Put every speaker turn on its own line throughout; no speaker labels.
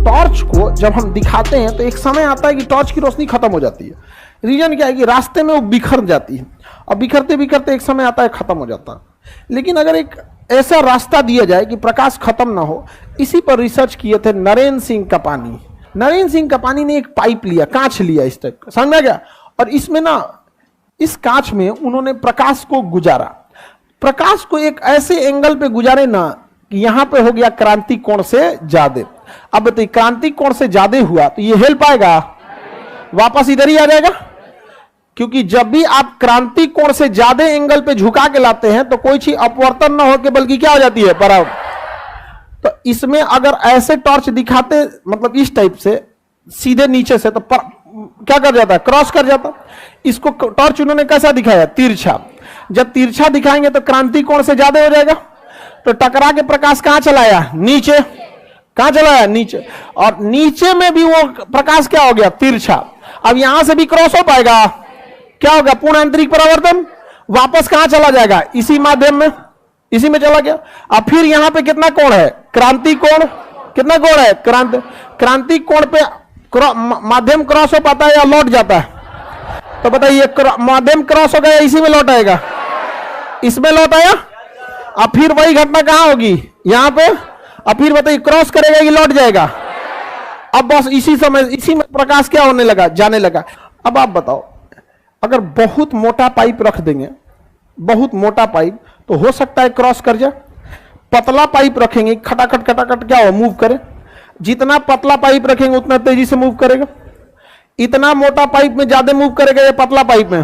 Torch को जब हम दिखाते हैं तो एक समय आता है कि टॉर्च की रोशनी खत्म हो जाती है। रीजन क्या है कि रास्ते में वो बिखर जाती है और बिखरते बिखरते एक समय आता है खत्म हो जाता है। लेकिन अगर एक ऐसा रास्ता दिया जाए कि प्रकाश खत्म ना हो, इसी पर रिसर्च किए थे नरेंद्र सिंह कपानी। नरेंद्र सिंह कपानी ने एक पाइप लिया, कांच लिया इस टाइप का, समझ में गया, और इसमें ना इस कांच में उन्होंने प्रकाश को गुजारा। प्रकाश को एक ऐसे एंगल पे गुजारे ना कि यहां पे हो गया क्रांति कोण से ज्यादा। अब बताइए क्रांति कोण से ज्यादा हुआ तो ये हिल पाएगा, वापस इधर ही आ जाएगा, क्योंकि जब भी आप क्रांति कोण से ज्यादा एंगल पे झुका के लाते हैं तो कोई चीज अपवर्तन ना होकर बल्कि क्या हो जाती है, बराबर। तो इसमें अगर ऐसे टॉर्च दिखाते, मतलब इस टाइप से सीधे नीचे से, तो क्या कर जाता है, क्रॉस कर जाता। इसको टॉर्च उन्होंने कैसा दिखाया, तिरछा। जब तिरछा दिखाएंगे तो क्रांति कोण से ज्यादा हो जाएगा, तो टकरा के प्रकाश कहां चलाया, नीचे। कहां चलाया, नीचे। और नीचे में भी वो प्रकाश क्या हो गया, तिरछा। अब यहां से भी क्रॉस हो पाएगा, क्या होगा, पूर्ण आंतरिक परावर्तन, वापस कहां चला जाएगा, इसी माध्यम में, इसी में चला गया। अब फिर यहां पे कितना कोण है, क्रांति कोण, कितना कोण है, क्रांति कोण पे माध्यम क्रॉस हो पाता है या लौट जाता है, तो बताइए माध्यम क्रॉस हो गया, इसी में लौट आएगा, इसमें लौट आया। अब फिर वही घटना कहां होगी, यहां पे। अब फिर बताइए क्रॉस करेगा कि लौट जाएगा। अब बस इसी समय इसी में प्रकाश क्या होने लगा, जाने लगा। अब आप बताओ, अगर बहुत मोटा पाइप रख देंगे, बहुत मोटा पाइप, तो हो सकता है क्रॉस कर जाए। पतला पाइप रखेंगे, खटाखट खटाखट क्या हो, मूव करे। जितना पतला पाइप रखेंगे उतना तेजी से मूव करेगा। इतना मोटा पाइप में ज्यादा मूव करेगा या पतला पाइप में,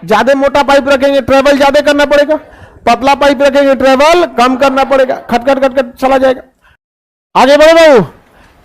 ज्यादा मोटा पाइप रखेंगे ट्रेवल ज्यादा करना पड़ेगा, पतला पाइप रखेंगे ट्रेवल कम करना पड़ेगा, खटखट खटखट चला जाएगा। आगे बढ़ो बाबू,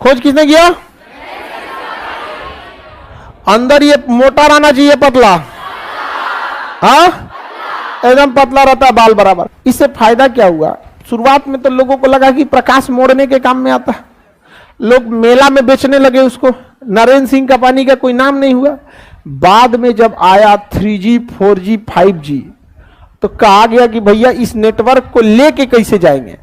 खोज किसने किया, अंदर ये मोटा रहना चाहिए, पतला, हाँ एकदम पतला रहता है, बाल बराबर। इससे फायदा क्या हुआ, शुरुआत में तो लोगों को लगा कि प्रकाश मोड़ने के काम में आता है, लोग मेला में बेचने लगे उसको, नरेंद्र सिंह कपानी का कोई नाम नहीं हुआ। बाद में जब आया 3G 4G 5G तो कहा गया कि भैया इस नेटवर्क को लेके कैसे जाएंगे,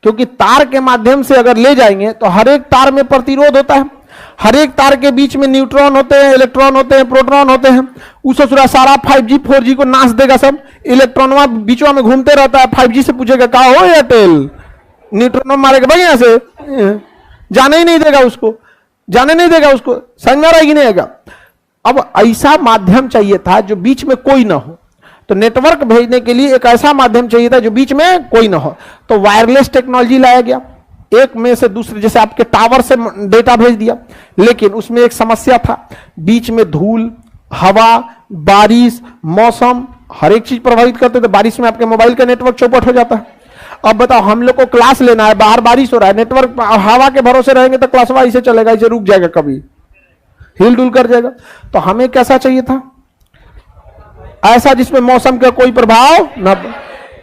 क्योंकि तार के माध्यम से अगर ले जाएंगे तो हर एक तार में प्रतिरोध होता है, हर एक तार के बीच में न्यूट्रॉन होते हैं, इलेक्ट्रॉन होते हैं, प्रोटॉन होते हैं। उस सारा 5G 4G को नाश देगा सब, इलेक्ट्रॉन बीचवा में घूमते रहता है। 5G से पूछेगा कहा हो एयरटेल, न्यूट्रॉन मारेगा भाई, यहां से जाने ही नहीं देगा उसको, जाने नहीं देगा उसको, समझ में रहेगी नहीं आएगा। अब ऐसा माध्यम चाहिए था जो बीच में कोई ना हो, तो नेटवर्क भेजने के लिए एक ऐसा माध्यम चाहिए था जो बीच में कोई ना हो, तो वायरलेस टेक्नोलॉजी लाया गया। एक में से दूसरे, जैसे आपके टावर से डेटा भेज दिया, लेकिन उसमें एक समस्या था, बीच में धूल, हवा, बारिश, मौसम हर एक चीज प्रभावित करते थे। बारिश में आपके मोबाइल का नेटवर्क चौपट हो जाता है। अब बताओ, हम लोग को क्लास लेना है, बाहर बारिश हो रहा है, नेटवर्क हवा के भरोसे रहेंगे तो क्लास ऐसे चलेगा, इसे रुक जाएगा, कभी हिल डुल कर जाएगा। तो हमें कैसा चाहिए था, ऐसा जिसमें मौसम का कोई प्रभाव न।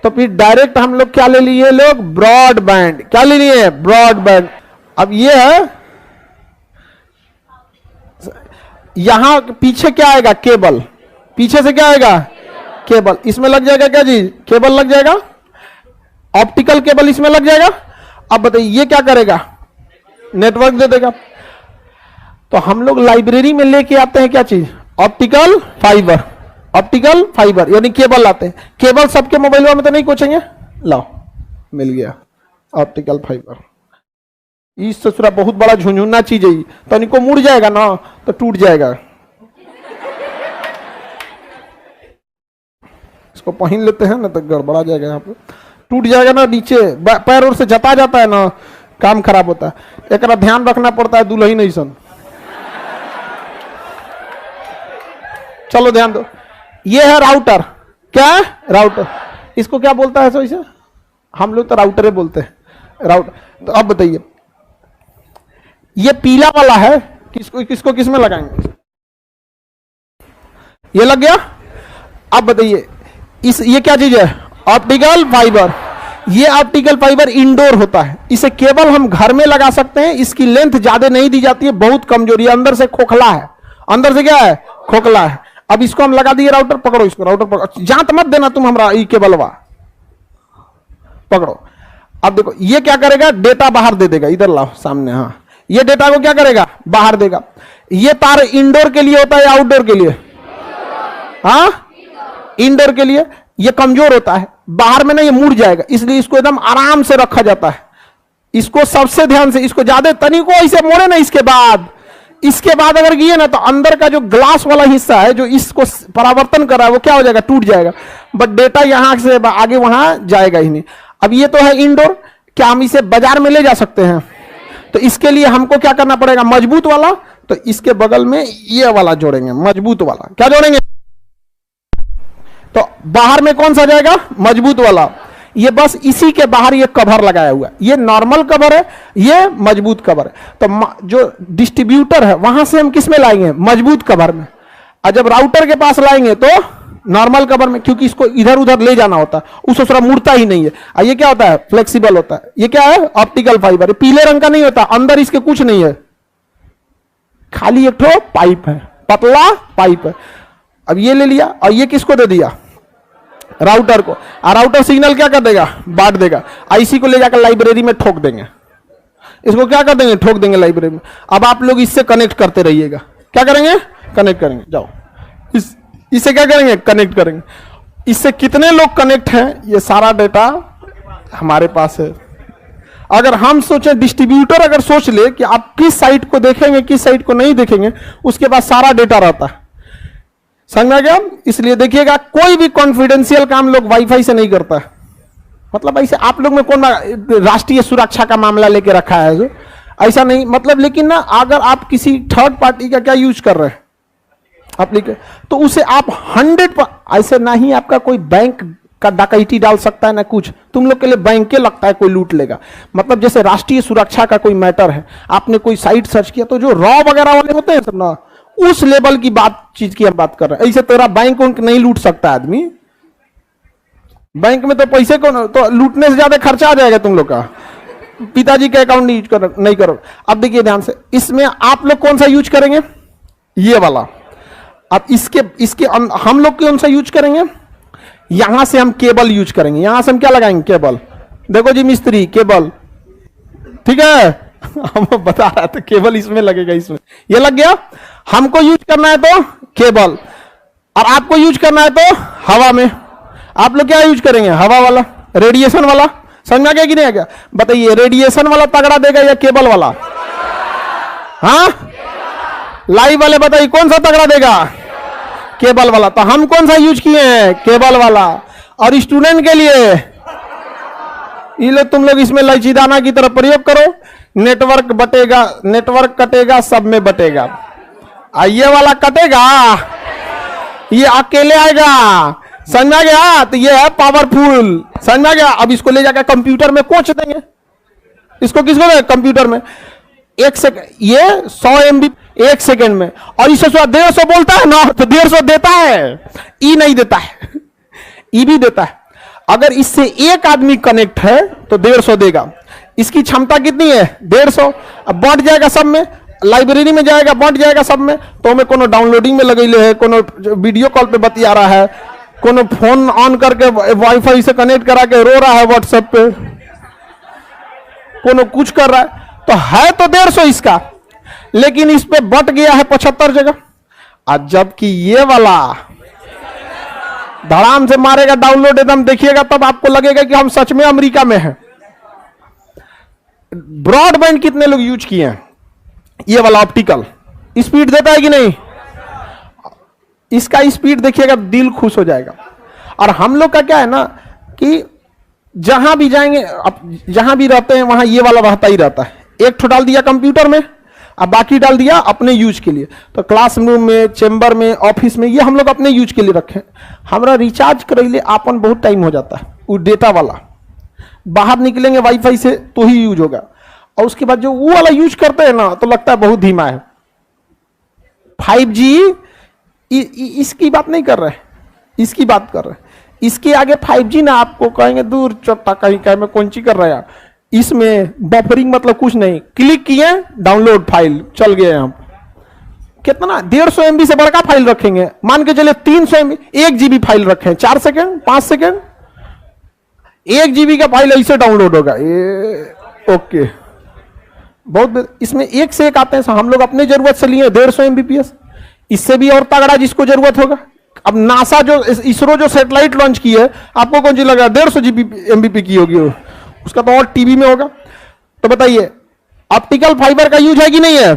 तो फिर डायरेक्ट हम लोग क्या ले लिए, लोग ब्रॉडबैंड, क्या ले लिए, ब्रॉडबैंड। अब ये है, यहां पीछे क्या आएगा, केबल, पीछे से क्या आएगा, केबल, इसमें लग जाएगा क्या चीज, केबल लग जाएगा, ऑप्टिकल केबल इसमें लग जाएगा। अब बताइए ये क्या करेगा, नेटवर्क दे देगा। तो हम लोग लाइब्रेरी में लेके आते हैं क्या चीज, ऑप्टिकल फाइबर, ऑप्टिकल फाइबर यानी केबल लाते हैं। केबल सबके मोबाइल में तो नहीं कोचेंगे, लाओ मिल गया ऑप्टिकल फाइबर। इस ससुरा बहुत बड़ा झुंझुना चीज है, तो इनको मुड़ जाएगा ना तो टूट जाएगा। इसको पहन लेते हैं ना तो गड़बड़ा जाएगा, यहाँ पे टूट जाएगा ना, नीचे पैर और से जता जाता है ना, काम खराब होता है। एक ध्यान रखना पड़ता है, दुल्हन नहीं सन। चलो ध्यान दो, ये है राउटर, क्या है राउटर, इसको क्या बोलता है ऐसे, हम लोग तो राउटर बोलते हैं, राउटर। तो अब बताइए, ये पीला वाला है, किसको किस में लगाएंगे, ये लग गया। अब बताइए ये क्या चीज है, ऑप्टिकल फाइबर। ये ऑप्टिकल फाइबर इंडोर होता है, इसे केवल हम घर में लगा सकते हैं। इसकी लेंथ ज्यादा नहीं दी जाती है, बहुत कमजोरी है, अंदर से खोखला है, अंदर से क्या है, खोखला है। अब इसको हम लगा दिए, राउटर पकड़ो, इसको राउटर पकड़ो, जांच मत देना तुम हमरा, ये केबलवा पकड़ो। अब देखो ये क्या करेगा, डेटा बाहर दे देगा, इधर लाओ सामने, हाँ ये डेटा को क्या करेगा, बाहर देगा। ये तार इंडोर के लिए होता है या आउटडोर के लिए, हाँ इंडोर के लिए। ये कमजोर होता है, बाहर में ना ये मुड़ जाएगा, इसलिए इसको एकदम आराम से रखा जाता है। इसको सबसे ध्यान से, इसको ज्यादा तनिको ऐसे मोड़े ना, इसके बाद अगर गिए ना तो अंदर का जो ग्लास वाला हिस्सा है जो इसको परावर्तन कर रहा है वो क्या हो जाएगा, टूट जाएगा। बट डेटा यहां से आगे वहां जाएगा ही नहीं। अब ये तो है इंडोर, क्या हम इसे बाजार में ले जा सकते हैं? तो इसके लिए हमको क्या करना पड़ेगा, मजबूत वाला। तो इसके बगल में ये वाला जोड़ेंगे, मजबूत वाला। क्या जोड़ेंगे? तो बाहर में कौन सा जाएगा, मजबूत वाला। ये बस इसी के बाहर ये कवर लगाया हुआ है, ये नॉर्मल कवर है, ये मजबूत कवर है। तो जो डिस्ट्रीब्यूटर है वहां से हम किस में लाएंगे, मजबूत कवर में। और जब राउटर के पास लाएंगे तो नॉर्मल कवर में, क्योंकि इसको इधर उधर ले जाना होता है, उस दूसरा मुड़ता ही नहीं है। और ये क्या होता है, फ्लेक्सिबल होता है। ये क्या है, ऑप्टिकल फाइबर, पीले रंग का नहीं होता, अंदर इसके कुछ नहीं है, खाली एक ठो पाइप है, पतला पाइप है। अब ये ले लिया और ये किसको दे दिया, राउटर को। और राउटर सिग्नल क्या कर देगा, बांट देगा। आईसी को ले जाकर लाइब्रेरी में ठोक देंगे, इसको क्या कर देंगे, ठोक देंगे लाइब्रेरी में। अब आप लोग इससे कनेक्ट करते रहिएगा। क्या करेंगे, कनेक्ट करेंगे। जाओ इससे क्या करेंगे, कनेक्ट करेंगे। इससे कितने लोग कनेक्ट हैं, ये सारा डेटा हमारे पास है। अगर हम सोचे, डिस्ट्रीब्यूटर अगर सोच ले कि आप किस साइट को देखेंगे किस साइट को नहीं देखेंगे, उसके पास सारा डेटा रहता है। समझ में गया? इसलिए देखिएगा कोई भी कॉन्फिडेंशियल काम लोग वाईफाई से नहीं करता है। मतलब ऐसे आप लोग में कौन राष्ट्रीय सुरक्षा का मामला लेके रखा है जो, ऐसा नहीं मतलब। लेकिन ना अगर आप किसी थर्ड पार्टी का क्या यूज कर रहे हैं एप्लीकेशन, तो उसे आप 100 ऐसे ना ही आपका कोई बैंक का डकैती डाल सकता है ना कुछ। तुम लोग के लिए बैंक के लगता है कोई लूट लेगा। मतलब जैसे राष्ट्रीय सुरक्षा का कोई मैटर है, आपने कोई साइट सर्च किया तो जो रॉ वगैरह वाले होते हैं सब ना, उस लेवल की चीज की हम बात कर रहे हैं। ऐसे तेरा बैंक उनक नहीं लूट सकता आदमी। बैंक में तो पैसे को तो लूटने से ज्यादा खर्चा आ जाएगा तुम लोग का। पिताजी का अकाउंट नहीं करो। अब देखिए ध्यान से, इसमें आप लोग कौन सा यूज करेंगे, ये वाला। अब इसके हम लोग कौन सा यूज करेंगे, यहां से हम केबल यूज करेंगे। यहां से हम क्या लगाएंगे, केबल। देखो जी मिस्त्री, केबल, ठीक है हम बता रहा था केबल इसमें लगेगा, इसमें ये लग गया। हमको यूज करना है तो केबल, और आपको यूज करना है तो हवा में। आप लोग क्या यूज करेंगे, हवा वाला, रेडिएशन वाला। समझ में आ गया कि नहीं आ गया? बताइए, रेडिएशन वाला तगड़ा देगा या केबल वाला? हाँ लाइव वाले बताइए कौन सा तगड़ा देगा, केबल वाला। तो हम कौन सा यूज किए हैं, केबल वाला। और स्टूडेंट के लिए ये लोग, तुम लोग इसमें लचीदाना की तरफ प्रयोग करो। नेटवर्क बटेगा, नेटवर्क कटेगा, सब में बटेगा। ये वाला कटेगा, ये अकेले आएगा। समझ में आ गया? तो ये है पावरफुल। समझ में आ गया? अब इसको ले जाकर कंप्यूटर में कोच देंगे। इसको किसको देंगे, कंप्यूटर में। 1 सेकंड, ये 100 MB 1 सेकंड में। और इससे 150 बोलता है ना, तो 150 देता है। ई नहीं देता है, ई भी देता है। अगर इससे एक आदमी कनेक्ट है तो 150 देगा। इसकी क्षमता कितनी है, 150। अब बढ़ जाएगा सब में, लाइब्रेरी में जाएगा, बढ़ जाएगा सब में। तो हमें कोनो डाउनलोडिंग में लगेले है, कोनो वीडियो कॉल पे बतिया रहा है, कोनो फोन ऑन करके वाईफाई से कनेक्ट करा के रो रहा है व्हाट्सएप पे, कोनो कुछ कर रहा है। तो है तो 150 इसका, लेकिन इस पे बट गया है 75 जगह। आज जबकि ये वाला धड़ाम से मारेगा डाउनलोड एकदम, देखिएगा तब आपको लगेगा कि हम सच में अमेरिका में हैं। ब्रॉडबैंड कितने लोग यूज किए हैं, ये वाला ऑप्टिकल स्पीड देता है कि नहीं? इसका स्पीड देखिएगा, दिल खुश हो जाएगा। और हम लोग का क्या है ना कि जहां भी जाएंगे, जहां भी रहते हैं वहां ये वाला रहता ही रहता है। एक ठो डाल दिया कंप्यूटर में, अब बाकी डाल दिया अपने यूज के लिए। तो क्लासरूम में, चेंबर में, ऑफिस में, ये हम लोग अपने यूज के लिए रखें। हमारा रिचार्ज करैले आपन बहुत टाइम हो जाता है, वो डेटा वाला। बाहर निकलेंगे वाईफाई से तो ही यूज होगा। और उसके बाद जो वो वाला यूज करते हैं ना, तो लगता है बहुत धीमा है। 5G इसकी बात नहीं कर रहे, इसकी बात कर रहे। इसके आगे 5G ना आपको कहेंगे दूर चट्टा कहीं कहीं में कौन सी कर रहा है। इसमें बफरिंग मतलब कुछ नहीं, क्लिक किए डाउनलोड फाइल चल गए। हम कितना 150 MB से बड़का फाइल रखेंगे, मान के चले 300 MB 1 GB फाइल रखें, 4 सेकंड 5 सेकंड 1 GB का फाइल ऐसे डाउनलोड होगा ये। ओके, बहुत इसमें एक से एक आते हैं। हम लोग अपने जरूरत से लिए 150 MBPS, इससे भी और तगड़ा जिसको जरूरत होगा। अब नासा जो इसरो जो सैटेलाइट लॉन्च की है, आपको कौन सी लगा 150 MBP की होगी वो, उसका तो और टीबी में होगा। तो बताइए ऑप्टिकल फाइबर का यूज है कि नहीं है?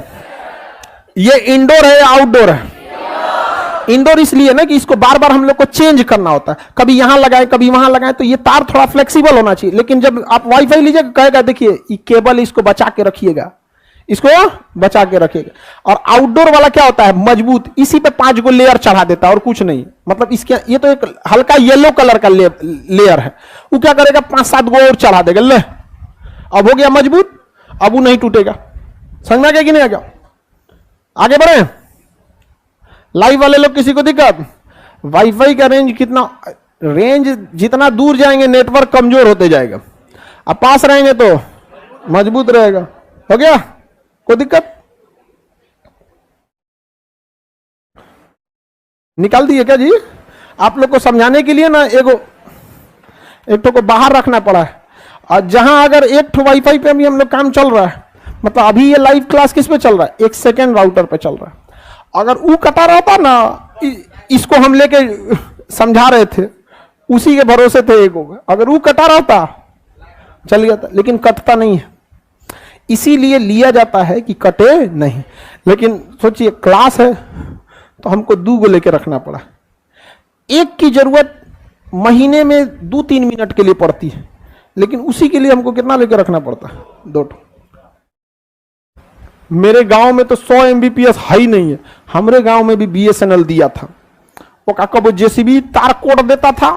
ये इंडोर है या आउटडोर है? इंडोर इसलिए ना कि इसको बार बार हम लोग को चेंज करना होता है, कभी यहां लगाए कभी वहां लगाए, तो ये तार थोड़ा फ्लेक्सिबल होना चाहिए। लेकिन जब आप वाईफाई लीजिए कहेगा देखिए ये केबल, इसको बचा के रखिएगा, इसको बचा के रखिएगा। और आउटडोर वाला क्या होता है, मजबूत, इसी पे 5 गो लेयर चढ़ा देता है और कुछ नहीं। मतलब इसके ये तो एक हल्का येलो कलर का लेयर है, वो क्या करेगा 5-7 गो और चढ़ा देगा, ले अब हो गया मजबूत, अब वो नहीं टूटेगा। समझ में आ गया कि नहीं आ गया? आगे बढ़े। लाइव वाले लोग किसी को दिक्कत? वाईफाई का रेंज कितना, रेंज जितना दूर जाएंगे नेटवर्क कमजोर होते जाएगा, अब पास रहेंगे तो मजबूत रहेगा। हो गया, कोई दिक्कत? निकाल दिए क्या जी? आप लोग को समझाने के लिए ना एक को बाहर रखना पड़ा है। और जहां अगर एक वाईफाई पे भी हम लोग काम चल रहा है, मतलब अभी ये लाइव क्लास किस पे चल रहा है, एक सेकेंड राउटर पे चल रहा है। अगर वो कटा रहता ना, इसको हम लेके समझा रहे थे, उसी के भरोसे थे एक होगा, अगर वो कटा रहता चल गया था, लेकिन कटता नहीं है, इसीलिए लिया जाता है कि कटे नहीं। लेकिन सोचिए क्लास है तो हमको 2 गो लेके रखना पड़ा। एक की जरूरत महीने में 2-3 मिनट के लिए पड़ती है, लेकिन उसी के लिए हमको कितना लेके रखना पड़ता है, 2 ठो। मेरे गांव में तो 100 MBPS हाई नहीं है, हमारे गांव में भी BSNL दिया था। वो कब जेसीबी तार कोड़ देता था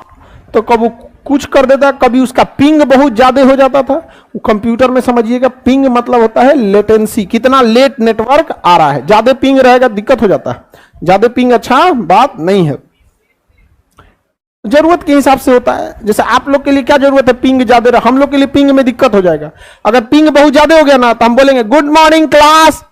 तो कब कुछ कर देता, कभी उसका पिंग बहुत ज्यादा हो जाता था। वो कंप्यूटर में समझिएगा पिंग मतलब होता है लेटेंसी, कितना लेट नेटवर्क आ रहा है। ज्यादा पिंग रहेगा दिक्कत हो जाता है, ज्यादा पिंग अच्छा बात नहीं है, जरूरत के हिसाब से होता है। जैसे आप लोग के लिए क्या जरूरत है, पिंग ज्यादा रहा, हम लोग के लिए पिंग में दिक्कत हो जाएगा। अगर पिंग बहुत ज्यादा हो गया ना तो हम बोलेंगे गुड मॉर्निंग क्लास,